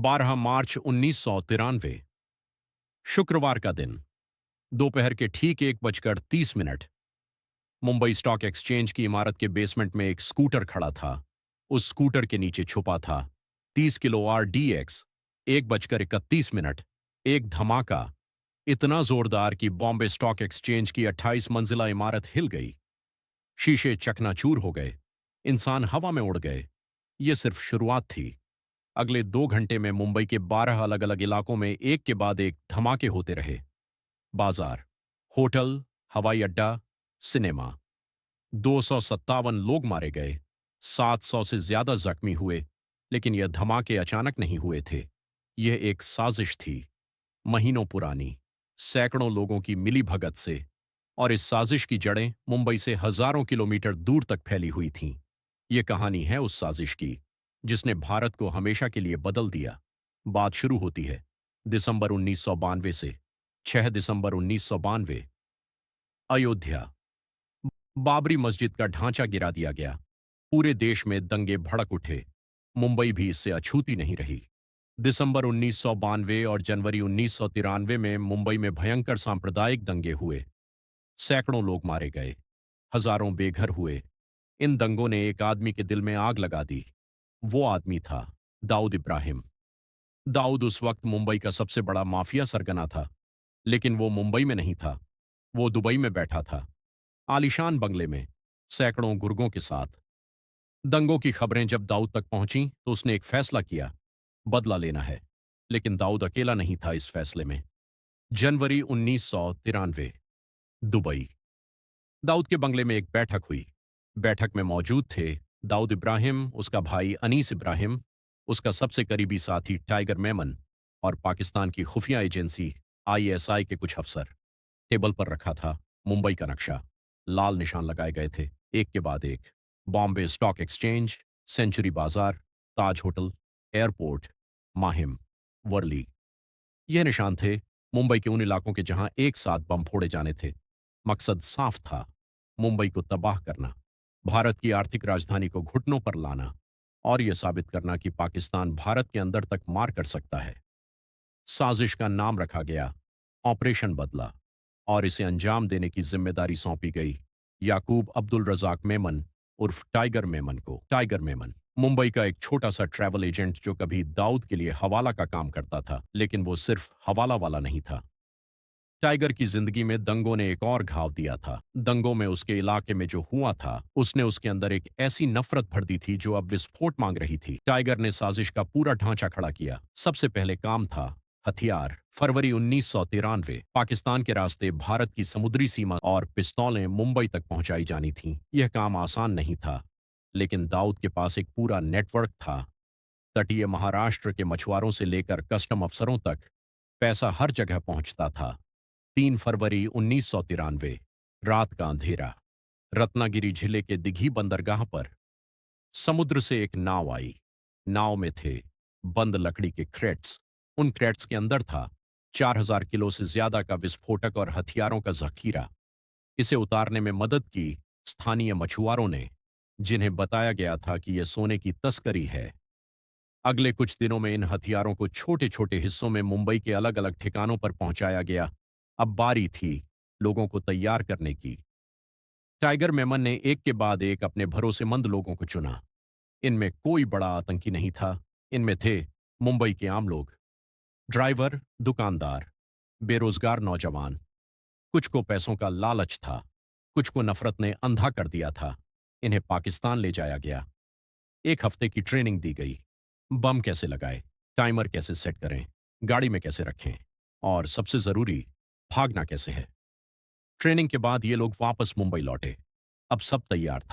12 मार्च 1993। शुक्रवार का दिन। दोपहर के ठीक 1:30। मुंबई स्टॉक एक्सचेंज की इमारत के बेसमेंट में एक स्कूटर खड़ा था। उस स्कूटर के नीचे छुपा था 30 किलो RDX। 1:31। एक धमाका इतना जोरदार कि बॉम्बे स्टॉक एक्सचेंज की 28 मंजिला इमारत हिल गई। शीशे चकनाचूर हो गए। इंसान हवा में उड़ गए। यह सिर्फ शुरुआत थी। अगले 2 घंटे में मुंबई के 12 अलग अलग इलाकों में एक के बाद एक धमाके होते रहे। बाजार, होटल, हवाई अड्डा, सिनेमा। 257 लोग मारे गए। 700 से ज्यादा जख्मी हुए। लेकिन यह धमाके अचानक नहीं हुए थे। यह एक साजिश थी, महीनों पुरानी, सैकड़ों लोगों की मिलीभगत से। और इस साजिश की जड़ें मुंबई से हजारों किलोमीटर दूर तक फैली हुई थीं। यह कहानी है उस साजिश की जिसने भारत को हमेशा के लिए बदल दिया। बात शुरू होती है दिसंबर 1992 से। 6 दिसंबर 1992। अयोध्या। बाबरी मस्जिद का ढांचा गिरा दिया गया। पूरे देश में दंगे भड़क उठे। मुंबई भी इससे अछूती नहीं रही। दिसंबर 1992 और जनवरी 1993 में मुंबई में भयंकर सांप्रदायिक दंगे हुए। सैकड़ों लोग मारे गए। हजारों बेघर हुए। इन दंगों ने एक आदमी के दिल में आग लगा दी। वो आदमी था दाऊद इब्राहिम। दाऊद उस वक्त मुंबई का सबसे बड़ा माफिया सरगना था। लेकिन वो मुंबई में नहीं था। वो दुबई में बैठा था, आलीशान बंगले में, सैकड़ों गुर्गों के साथ। दंगों की खबरें जब दाऊद तक पहुंची तो उसने एक फैसला किया, बदला लेना है। लेकिन दाऊद अकेला नहीं था इस फैसले में। जनवरी 1993। दुबई। दाऊद के बंगले में एक बैठक हुई। बैठक में मौजूद थे दाऊद इब्राहिम, उसका भाई अनीस इब्राहिम, उसका सबसे करीबी साथी टाइगर मेमन और पाकिस्तान की खुफिया एजेंसी ISI के कुछ अफसर। टेबल पर रखा था मुंबई का नक्शा। लाल निशान लगाए गए थे एक के बाद एक। बॉम्बे स्टॉक एक्सचेंज, सेंचुरी बाजार, ताज होटल, एयरपोर्ट, माहिम, वर्ली। यह निशान थे मुंबई के उन इलाकों के जहां एक साथ बम फोड़े जाने थे। मकसद साफ था, मुंबई को तबाह करना, भारत की आर्थिक राजधानी को घुटनों पर लाना और यह साबित करना कि पाकिस्तान भारत के अंदर तक मार कर सकता है। साजिश का नाम रखा गया ऑपरेशन बदला और इसे अंजाम देने की जिम्मेदारी सौंपी गई याकूब अब्दुल रजाक मेमन उर्फ टाइगर मेमन को। टाइगर मेमन मुंबई का एक छोटा सा ट्रैवल एजेंट जो कभी दाऊद के लिए हवाला का काम करता था, लेकिन वो सिर्फ हवाला वाला नहीं था। टाइगर की जिंदगी में दंगों ने एक और घाव दिया था। दंगों में उसके इलाके में जो हुआ था उसने उसके अंदर एक ऐसी नफरत भर दी थी जो अब विस्फोट मांग रही थी। टाइगर ने साजिश का पूरा ढांचा खड़ा किया। सबसे पहले काम था हथियार। फरवरी 1993। पाकिस्तान के रास्ते भारत की समुद्री सीमा और पिस्तौलें मुंबई तक पहुंचाई जानी थीं। यह काम आसान नहीं था, लेकिन दाऊद के पास एक पूरा नेटवर्क था। तटीय महाराष्ट्र के मछुआरों से लेकर कस्टम अफसरों तक पैसा हर जगह पहुंचता था। 3 फरवरी 1993। रात का अंधेरा। रत्नागिरी जिले के दिघी बंदरगाह पर समुद्र से एक नाव आई। नाव में थे बंद लकड़ी के क्रेट्स। उन क्रेट्स के अंदर था 4000 किलो से ज्यादा का विस्फोटक और हथियारों का जखीरा। इसे उतारने में मदद की स्थानीय मछुआरों ने, जिन्हें बताया गया था कि यह सोने की तस्करी है। अगले कुछ दिनों में इन हथियारों को छोटे छोटे हिस्सों में मुंबई के अलग अलग ठिकानों पर पहुंचाया गया। अब बारी थी लोगों को तैयार करने की। टाइगर मेमन ने एक के बाद एक अपने भरोसेमंद लोगों को चुना। इनमें कोई बड़ा आतंकी नहीं था। इनमें थे मुंबई के आम लोग, ड्राइवर, दुकानदार, बेरोजगार नौजवान। कुछ को पैसों का लालच था, कुछ को नफरत ने अंधा कर दिया था। इन्हें पाकिस्तान ले जाया गया। 1 हफ्ते की ट्रेनिंग दी गई। बम कैसे लगाए, टाइमर कैसे सेट करें, गाड़ी में कैसे रखें और सबसे जरूरी, भागना कैसे है। ट्रेनिंग के बाद ये लोग वापस मुंबई लौटे। अब सब तैयार था।